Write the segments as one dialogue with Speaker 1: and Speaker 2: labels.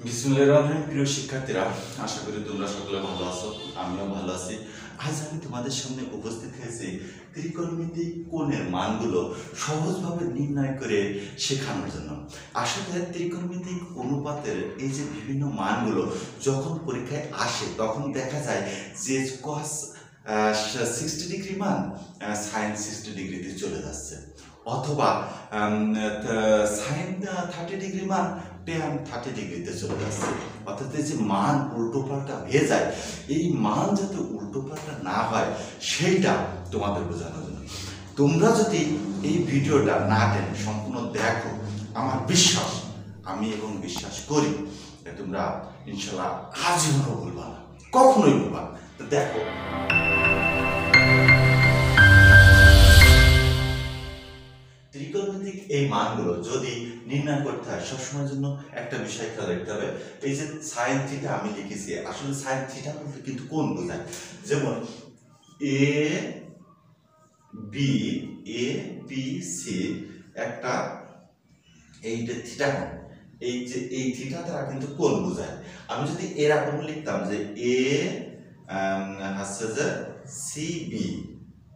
Speaker 1: বিসমিল্লাহির প্রিয় শিক্ষার্থীরা, আশা করি তোমরা সকলে ভালো আছো। আমিও ভালো আছি। আজ আমি তোমাদের সামনে উপস্থিত হয়েছি ত্রিকোণমিতিক কোণের মানগুলো সহজভাবে নির্ণয় করে শেখানোর জন্য। আসলে ত্রিকোণমিতিক অনুপাতের এই যে বিভিন্ন মানগুলো যখন পরীক্ষায় আসে তখন দেখা যায় যে cos 60 ডিগ্রি মান sin 60 ডিগ্রিতে চলে যাচ্ছে, অথবা sin 30 ডিগ্রি মান tan 30 ডিগ্রিতে চলে যাচ্ছে। অর্থাৎ যে মান উল্টোপাল্টা হয়ে যায়, এই মান যাতে উল্টোপাল্টা না হয় সেইটা তোমাদের বোঝানোর জন্য। তোমরা যদি এই ভিডিওটা না টেনে সম্পূর্ণ দেখো, আমার বিশ্বাস, আমি এবং বিশ্বাস করি তোমরা ইনশাল্লাহ আজীবনও ভুলবা না, কখনোই ভুলবা না। তো দেখো, ত্রিকোণমিতিক এই মানগুলো যদি নির্ণয় করতে হয় সবসময়ের জন্য একটা বিষয় খেয়াল রাখতে হবে। এই যে সাইন থিটা আমি লিখেছি, আসলে সাইন থিটা বলতে কিন্তু কোণ বোঝায়। যেমন এ বি সি একটা এইটা থিটা কোণ, এই যে এই থিটা দ্বারা কিন্তু কোণ বোঝায়। আমি যদি এরকম লিখতাম যে এ হচ্ছে যে সি বি,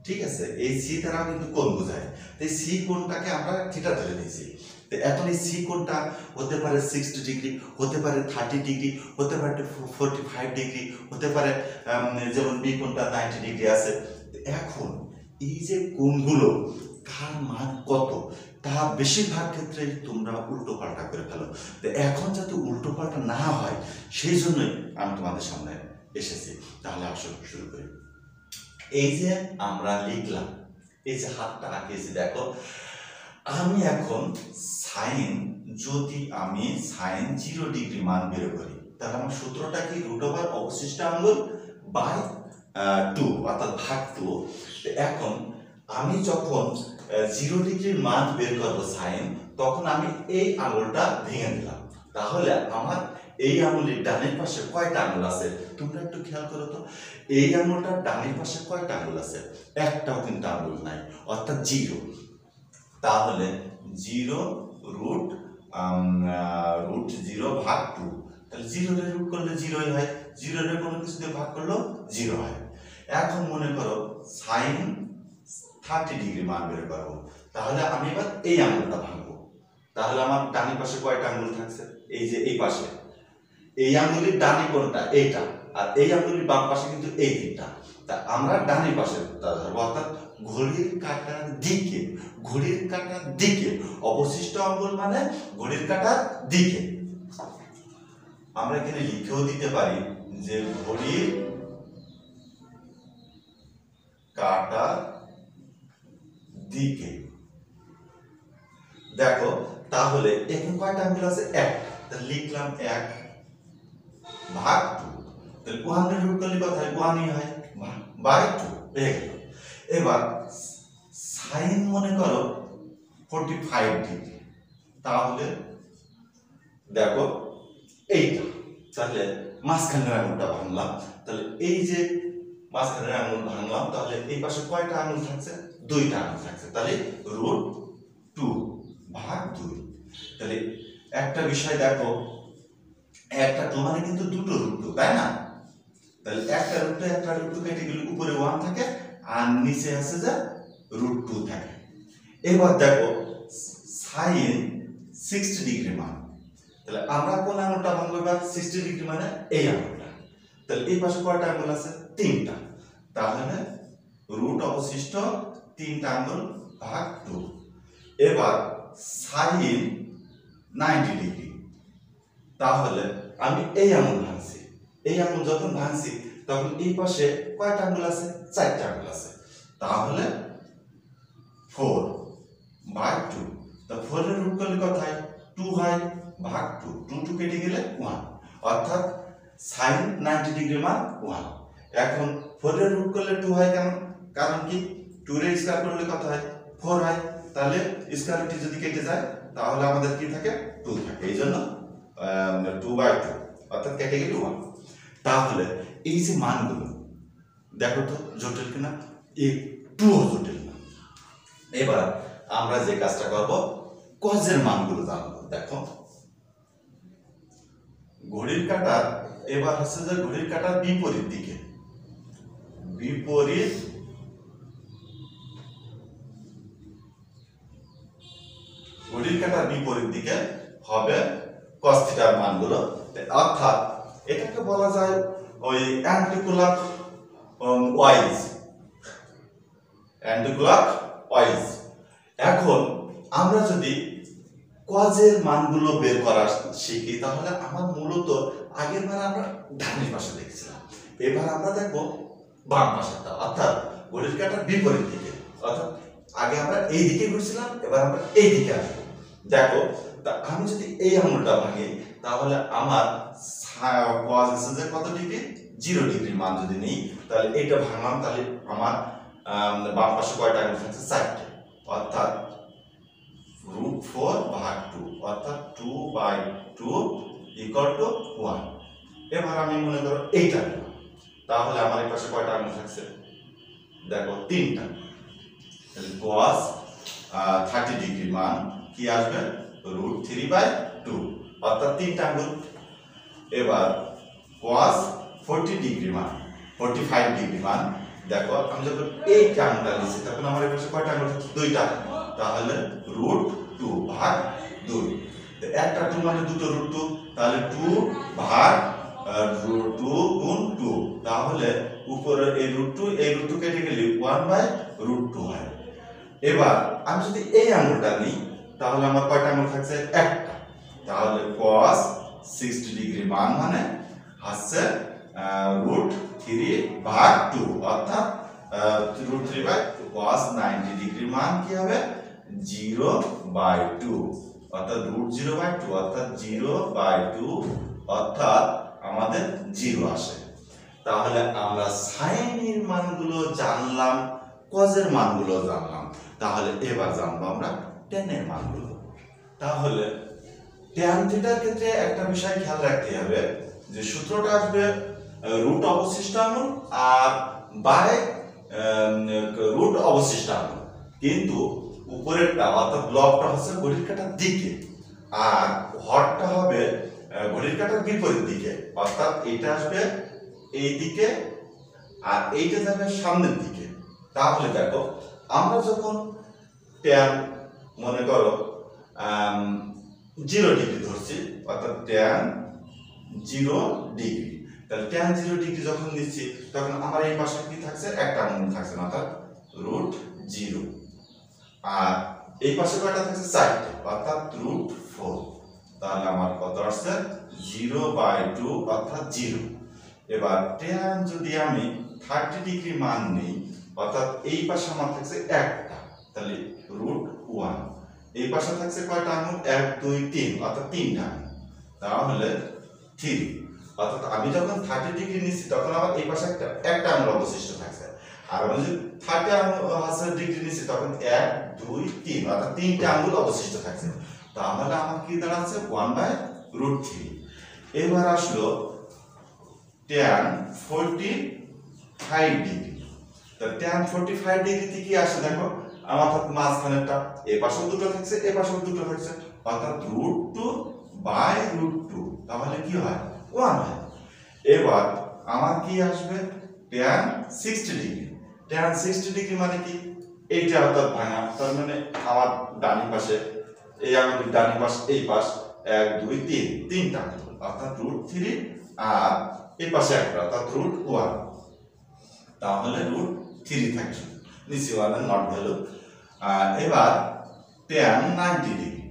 Speaker 1: ঠিক আছে, এই সি দ্বারা কিন্তু কোণ বোঝায়। তো এই সি কোণটাকে আমরা থিটা ধরে নিয়েছি। তো এখন এই সি কোণটা হতে পারে 60 ডিগ্রি, হতে পারে 30 ডিগ্রি, হতে পারে 45 ডিগ্রি, হতে পারে যেমন বি কোণটা 90 ডিগ্রি আছে। এখন এই যে কোণগুলো কার মান কত তা বেশিরভাগ ক্ষেত্রে তোমরা উল্টো পাল্টা করে ফেলো। তো এখন যাতে উল্টো পাল্টা না হয় সেই জন্যই আমি তোমাদের সামনে এসেছি। তাহলে আসো শুরু করি। এই যে আমরা লিখলাম, এই যে হাতটা আঁকিয়েছি, দেখো আমি এখন সাইন, যদি আমি সাইন 0 ডিগ্রি মান বের করি তাহলে আমার সূত্রটা কি √ অবশিষ্ট আঙ্গুল বাই 2 অর্থাৎ ভাগ 2। এখন আমি যখন 0 ডিগ্রির মান বের করবো সাইন, তখন আমি এই আঙুলটা ভেঙে দিলাম। তাহলে আমার এই আঙুলের ডানের পাশে কয়টা আঙুল আছে তোমরা একটু খেয়াল করো তো। এই আঙুলটার ডানের পাশে কয়টা আঙুল আছে? একটাও কিন্তু আঙুল নাই, অর্থাৎ 0। তাহলে 0 √0 ভাগ 2, তাহলে 0 রে রুট করলে 0ই হয়, 0 রে কোনো কিছু দিয়ে ভাগ করলেও 0 হয়। এখন মনে করো সাইন 30 ডিগ্রি মান বের করবো, তাহলে আমি এবার এই আঙুলটা ভাঙবো। তাহলে আমার ডানি পাশে কয়টা আঙুল থাকছে? এই যে এই পাশে, এই আঙুলের ডানি কোনটা? এইটা। আর এই আঙুলের বাম পাশে কিন্তু এই তিনটা। তা আমরা ডানি পাশে ধরবো, অর্থাৎ ঘড়ির কাঁটার দিকে, ঘড়ির কাঁটার দিকে অবশিষ্ট আঙুল মানে ঘড়ির কাঁটার দিকে। আমরা এখানে লিখেও দিতে পারি যে ঘড়ির কাঁটার দিকে। দেখো তাহলে এখন কয়টা আঙুল আছে? একটা। তাহলে লিখলাম 1 ভাগ 2। তাহলে 1 এর রুট করলে কত হয়? 1ই হয়, বাই 2 হয়ে গেল। এবার সাইন মনে করো 45 ডিগ্রি, তাহলে দেখো এইটা, তাহলে মাঝখানের আঙুলটা ভাঙলাম। তাহলে এই যে মাঝখানের আঙুল ভাঙলাম, তাহলে এই পাশে কয়টা আঙুল থাকছে? 2টা আঙুল থাকছে, তাহলে √2 ভাগ 2। তাহলে একটা বিষয় দেখো, একটা 2 মানে কিন্তু দুটো √2, তাই না? তাহলে একটা √2 কেটে গেলে উপরে 1 থাকে আর নিচে আছে যে √2 থাকে। এবার দেখো সাইন 60 ডিগ্রি মান, তাহলে আমরা কোন আঙুলটা ভাঙবো এবার? 60 ডিগ্রি মানে এই আঙুলটা। তাহলে এই পাশে কয়টা আঙুল আছে? 3টা। তাহলে রুট অবশিষ্ট 3টা আঙুল ভাগ 2। এবার সাইন 90 ডিগ্রি, তাহলে আমি এই আঙুল ভাঙছি। এই আঙুল যখন ভাঙছি তখন এই পাশে কয়টা আঙুল আছে? 4টা আঙুল আছে। তাহলে 4 ভাগ 2। তা 4 এর রুট করলে কত হয়? 2 হয়, ভাগ 2। 2 কেটে গেলে 1, অর্থাৎ সাইন 90 ডিগ্রি মান 1। এখন 4 এর রুট করলে 2 হয়, কেন? কারণ কি 2 এর স্কয়ার করলে কত হয়? 4 হয়। তাহলে স্কয়ার রুটটি যদি কেটে যায় তাহলে আমাদের কি থাকে? 2 থাকে। এইজন্য 2/2, অর্থাৎ কেটে গেলে 1। তাহলে এই যে মানগুলো দেখো তো জটিল কিনা? একটুও জটিল না। এবার আমরা যে কাজটা করব, কজের মানগুলো জানবো। দেখো ঘড়ির কাঁটার এবার হচ্ছে যে ঘড়ির কাঁটার বিপরীত দিকে, বিপরীত ঘড়ির কাঁটার বিপরীত দিকে হবে cos থিটার মানগুলো। অর্থাৎ এটাকে বলা যায় ওই অ্যান্টিক্লক ওয়াইজ, অ্যান্টিক্লক ওয়াইজ। এখন আমরা যদি কজের মানগুলো বের করা শিখি তাহলে আমার মূলত আগের বার আমরা ডানের পাশে দেখছিলাম, এবার আমরা দেখবো বাম পাশেরটা, অর্থাৎ ঘড়ির কাঁটার বিপরীত দিকে। অর্থাৎ আগে আমরা এই দিকে ঘুরছিলাম, এবার আমরা এই দিকে আসবো। দেখো আমি যদি এই আঙুলটা ভাঙি তাহলে আমার cos আছে যে কত ডিগ্রি, 0 ডিগ্রির মান যদি নেই তাহলে এইটা ভাঙলাম, তাহলে আমার বাম পাশে কয়টা আঙুল থাকছে, 4টে। অর্থাৎ √4 ভাগ 2, অর্থাৎ 2/2 = 1। এবার আমি মনে করো এইটা নিলাম, তাহলে আমার এই পাশে কয়টা আঙুল থাকছে, দেখো 3টা। তাহলে cos 30 ডিগ্রির মান কি আসবে, √3/2, অর্থাৎ 3টা আঙুল। এবার cos 40 ডিগ্রি মান, 45 ডিগ্রি মান, দেখো আমি যখন এই আঙুলটা নিচ্ছি তখন আমার এই পাশে কয়টা আঙুল থাকছে, 2টা। তাহলে √2 ভাগ 2, একটা 2 মানে দুটো √2, তাহলে 2 ভাগ 2 গুণ 2, তাহলে উপরে এই √2 এই √2 কেটে গেলে 1/√2 হয়। এবার আমি যদি এই আঙুলটা নিই তাহলে আমার কয়টা আঙুল থাকছে, একটা। তাহলে cos 60 ডিগ্রি মান মানে হচ্ছে √3/2, অর্থাৎ √3/2। cos 90 ডিগ্রি মান কি হবে, 0/2, অর্থাৎ √0/2, অর্থাৎ 0/2, অর্থাৎ আমাদের 0 আসে। তাহলে আমরা সাইনের মানগুলো জানলাম, কজের মানগুলো জানলাম, তাহলে এবার জানবো আমরা ট্যানের মানগুলো। তাহলে ট্যান থিটার ক্ষেত্রে একটা বিষয় খেয়াল রাখতে হবে যে সূত্রটা আসবে রুট অবশিষ্ট আঙুল আর বাই রুট অবশিষ্ট আঙুল, কিন্তু উপরেরটা অর্থাৎ ব্লকটা হচ্ছে ঘড়ির কাঁটার দিকে আর হরটা হবে ঘড়ির কাঁটার বিপরীত দিকে। অর্থাৎ এটা আসবে এই দিকে আর এইটা যাবে সামনের দিকে। তাহলে দেখো আমরা যখন ট্যান মনে করো 0 ডিগ্রি ধরছি, অর্থাৎ ট্যান 0 ডিগ্রি, তাহলে ট্যান 0 ডিগ্রি যখন নিচ্ছি তখন আমার এই পাশে কি থাকছে, একটা আঙুল থাকছে না, অর্থাৎ √0, আর এই পাশে কয়টা থাকছে, 4টে, অর্থাৎ √4। তাহলে আমার কত আসছে, 0/2, অর্থাৎ 0। এবার ট্যান যদি আমি 30 ডিগ্রি মান নেই, অর্থাৎ এই পাশে আমার থাকছে একটা, তাহলে √1। এই পাশে থাকছে কয়টা আঙুল, 1 2 3, অর্থাৎ 3টা আঙুল, তাহলে 3। অর্থাৎ আমি যখন 30 ডিগ্রি নিচ্ছি তখন আমার এই পাশে একটা আঙুল অবশিষ্ট থাকছে, আর আমি যদি 30 ডিগ্রি নিচ্ছি তখন 1 2 3, অর্থাৎ 3টা আঙুল অবশিষ্ট থাকছে। তাহলে আমার কি দাঁড়াচ্ছে, 1/√3। এবার আসলো ট্যান 45 ডিগ্রি। তো ট্যান 45 ডিগ্রিতে কি আসে দেখো, আমার মাঝখানেরটা এই পাশেও দুটো থাকছে, এই পাশেও দুটো থাকছে, অর্থাৎ √2/√2, তাহলে কি হয়, 1 হয়। এবার আমার কি আসবে, ট্যান 60 ডিগ্রি। ট্যান 60 ডিগ্রি মানে কি, এইটা অর্থাৎ ভাঙা, তার মানে আমার ডানি পাশে এই আঙুলের ডানি পাশ, এই পাশ 1 2 3, 3টা আঙুল, অর্থাৎ √3, আর এই পাশে একটা, অর্থাৎ √1, তাহলে √3 থাকছে, নিচে 1 এর নট ভ্যালু। এবার ট্যান 90 ডিগ্রি।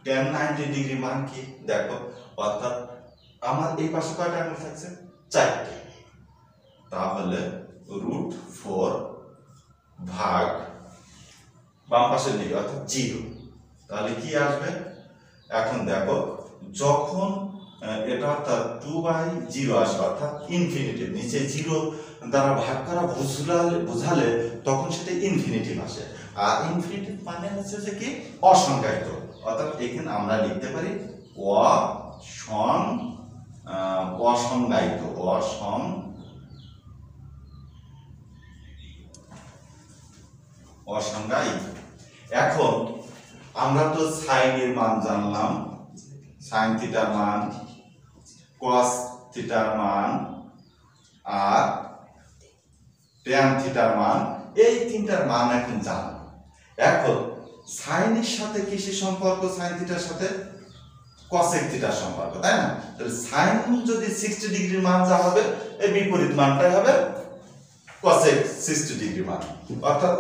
Speaker 1: ট্যান 90 ডিগ্রি মান কি দেখো, অর্থাৎ আমার এই পাশে কয়টা আঙুল থাকছে, 4টে, তাহলে √4 ভাগ বাম পাশে নেই, অর্থাৎ 0। তাহলে কি আসবে, এখন দেখো যখন এটা অর্থাৎ 2/0 আসবে, অর্থাৎ ইনফিনিটিভ, নিচে 0 দ্বারা ভাগ করা বোঝালে তখন সেটা ইনফিনিটিভ আসে। আর ইনফিনিটিভ মানে হচ্ছে যে কি, অসংজ্ঞায়িত, অর্থাৎ এখানে আমরা লিখতে পারি অসংজ্ঞায়িত, অসংজ্ঞায়িত। এখন আমরা তো সাইনের মান জানলাম, সাইন থিটার মান cos থিটার মান আর tan থিটার মান, এই তিনটার মান এখন জানো। এখন সাইনের সাথে কিসের সম্পর্ক? সাইন থিটার সাথে cosec থিটার সম্পর্ক, তাই না? তাহলে সাইন যদি 60 ডিগ্রির মান যা হবে, এই বিপরীত মানটাই হবে cosec 60 ডিগ্রি মান। অর্থাৎ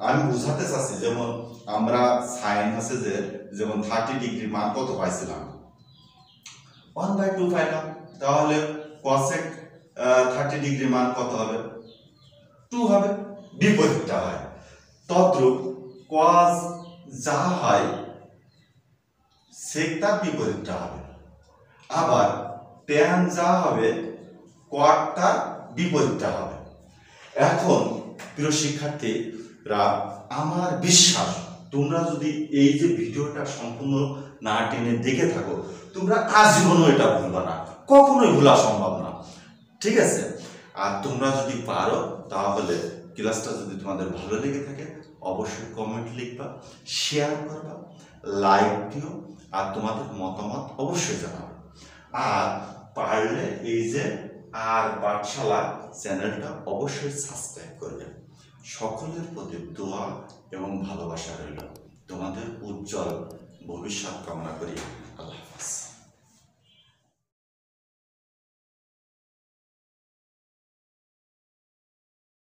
Speaker 1: আমি বুঝাতে চাচ্ছি, যেমন আমরা সাইন আছে যে যেমন 30 ডিগ্রি মান কত পাইছিলাম, 1/2 পাইলাম, তাহলে cosec 30 ডিগ্রি মান কত হবে? 2 হবে, বিপরীতটা হয়। তদ্রূপ cos যা হয় sec তার বিপরীতটা হবে, আবার tan যা হবে cot তার বিপরীতটা হবে। এখন প্রিয় শিক্ষার্থীরা, আমার বিশ্বাস তোমরা যদি এই যে ভিডিওটা সম্পূর্ণ না টেনে দেখে থাকো, তোমরা আজীবনও এটা ভুলবা না, কখনোই ভোলা সম্ভব না, ঠিক আছে? আর তোমরা যদি পারো, তাহলে ক্লাসটা যদি তোমাদের ভালো লেগে থাকে, অবশ্যই কমেন্ট লিখবা, শেয়ার করবা, লাইক দিও, আর তোমাদের মতামত অবশ্যই জানাবে। আর পারলে এই যে আর পাঠশালা চ্যানেলটা অবশ্যই সাবস্ক্রাইব করবে। সকলের প্রতি দোয়া এবং ভালোবাসা রইল। তোমাদের উজ্জ্বল ভবিষ্যৎ কামনা করি। আল্লাহ হাফেজ।